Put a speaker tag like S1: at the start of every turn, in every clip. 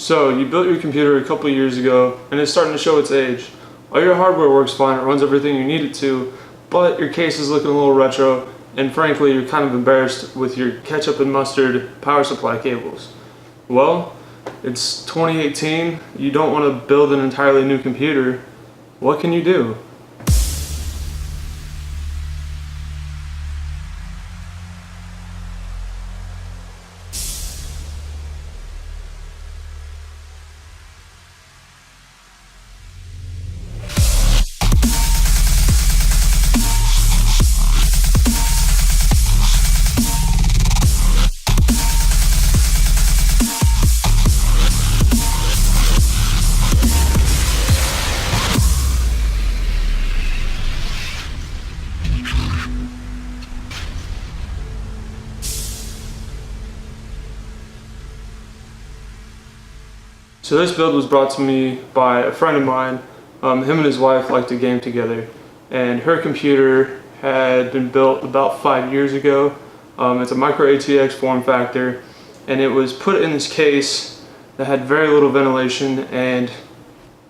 S1: So you built your computer a couple years ago and it's starting to show its age. All your hardware works fine, it runs everything you need it to, but your case is looking a little retro, and frankly you're kind of embarrassed with your ketchup and mustard power supply cables. Well, it's 2018, you don't want to build an entirely new computer. What can you do? So this build was brought to me by a friend of mine. Him and his wife like to game together, and her computer had been built about 5 years ago. It's a micro ATX form factor, and it was put in this case that had very little ventilation and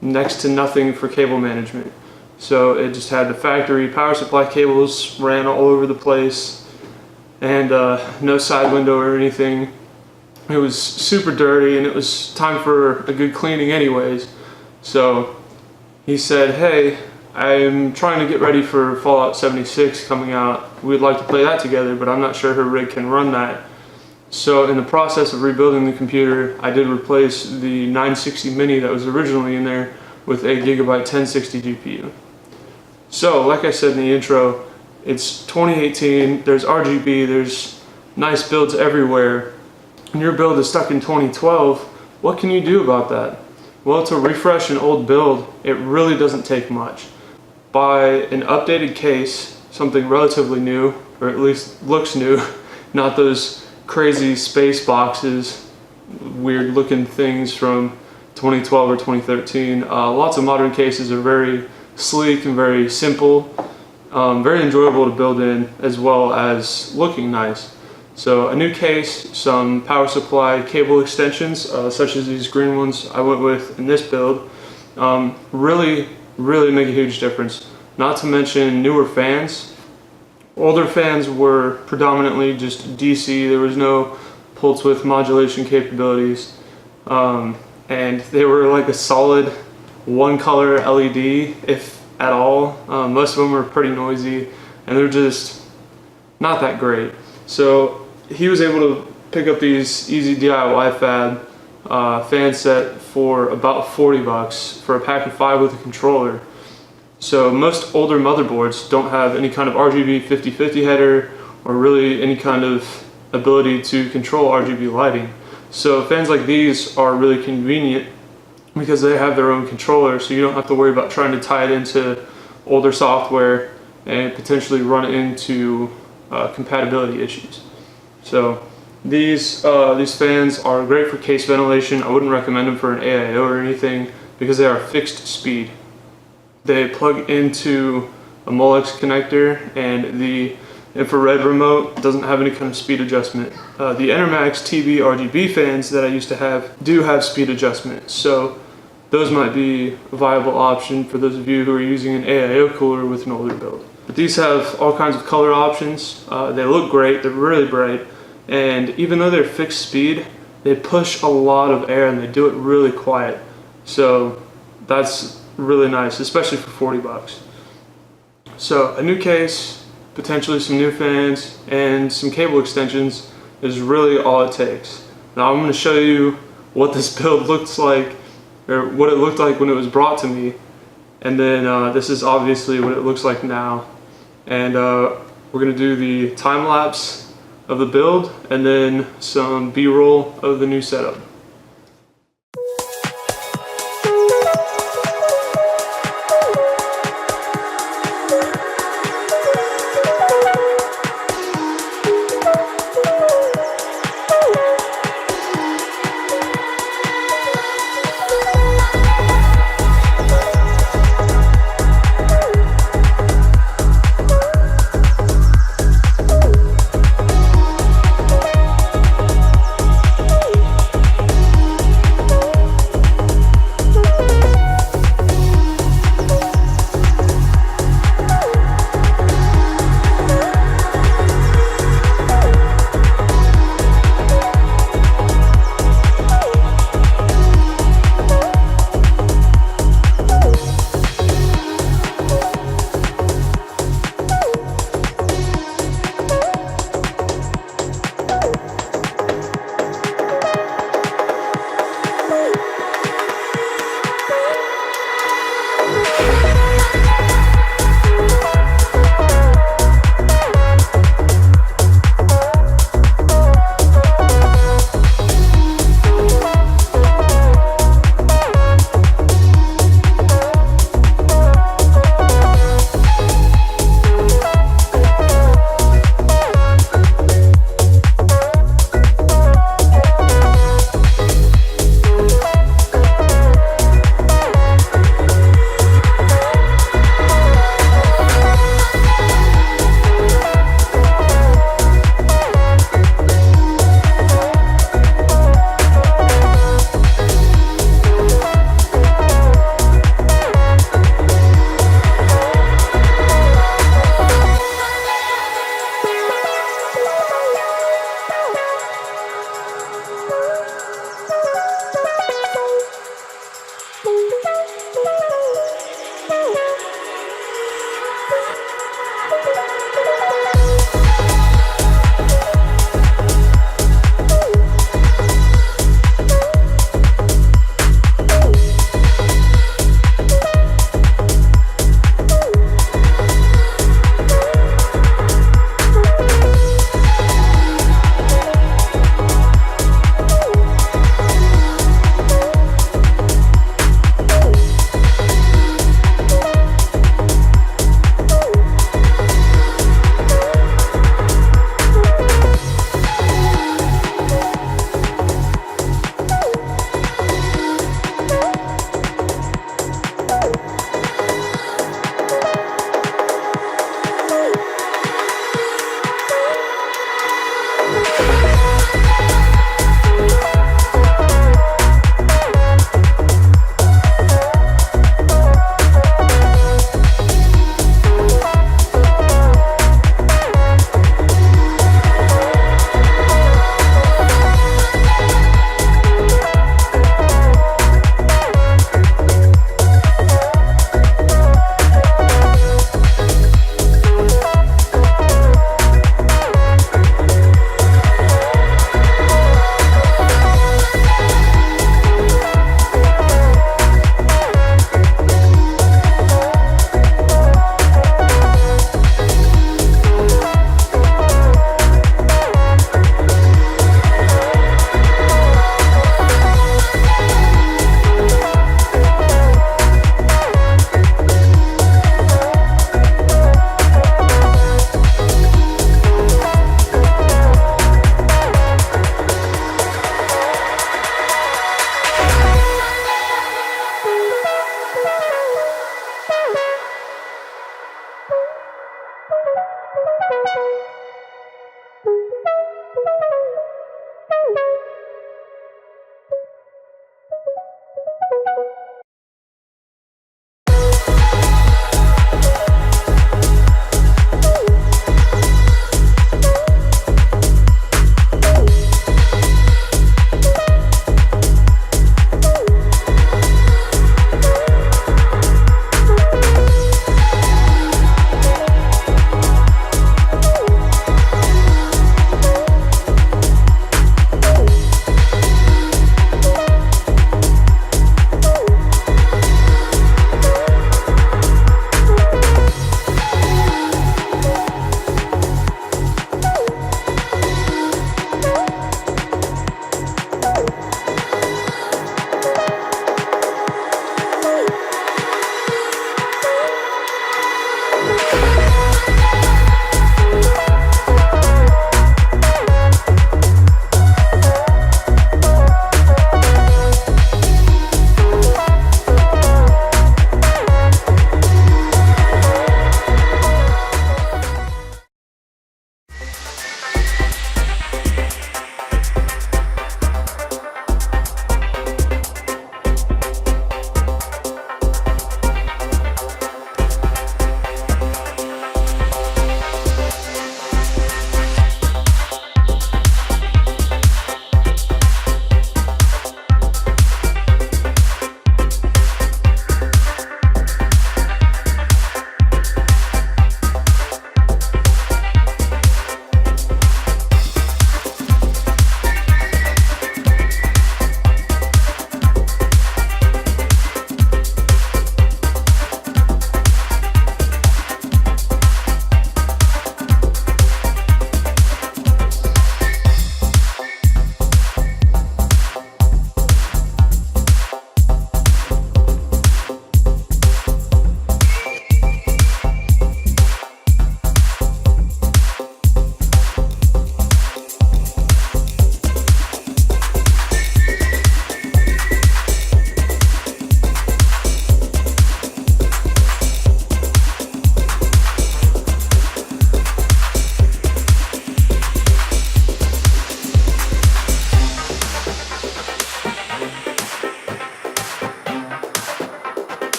S1: next to nothing for cable management. So it just had the factory power supply cables ran all over the place, and no side window or anything. It was super dirty and it was time for a good cleaning anyways. So he said, hey, I'm trying to get ready for Fallout 76 coming out. We'd like to play that together, but I'm not sure her rig can run that. So in the process of rebuilding the computer, I did replace the 960 mini that was originally in there with a Gigabyte 1060 GPU. So like I said in the intro, it's 2018, there's RGB, there's nice builds everywhere. And your build is stuck in 2012, what can you do about that? Well, to refresh an old build, it really doesn't take much. Buy an updated case, something relatively new, or at least looks new, not those crazy space boxes, weird looking things from 2012 or 2013. Lots of modern cases are very sleek and very simple, very enjoyable to build in, as well as looking nice. So a new case, some power supply cable extensions, such as these green ones I went with in this build, really make a huge difference. Not to mention newer fans. Older fans were predominantly just DC, there was no pulse width modulation capabilities, and they were like a solid one color LED, if at all. Most of them were pretty noisy and they're just not that great. So he was able to pick up these easy DIY fab fan set for about 40 bucks for a pack of 5 with a controller. So most older motherboards don't have any kind of RGB 50/50 header or really any kind of ability to control RGB lighting. So fans like these are really convenient because they have their own controller, so you don't have to worry about trying to tie it into older software and potentially run into compatibility issues. So these fans are great for case ventilation. I wouldn't recommend them for an AIO or anything because they are fixed speed. They plug into a Molex connector, and the infrared remote doesn't have any kind of speed adjustment. The Enermax TV RGB fans that I used to have do have speed adjustment, so those might be a viable option for those of you who are using an AIO cooler with an older build. But these have all kinds of color options. They look great, they're really bright, and even though they're fixed speed, they push a lot of air and they do it really quiet. So that's really nice, especially for 40 bucks. So a new case, potentially some new fans, and some cable extensions is really all it takes. Now I'm going to show you what this build looks like, or what it looked like when it was brought to me, and then this is obviously what it looks like now. And we're going to do the time lapse of the build and then some B-roll of the new setup.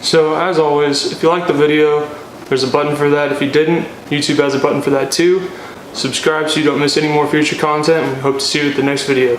S1: So as always, if you liked the video, there's a button for that. If you didn't, YouTube has a button for that too. Subscribe so you don't miss any more future content, and we hope to see you at the next video.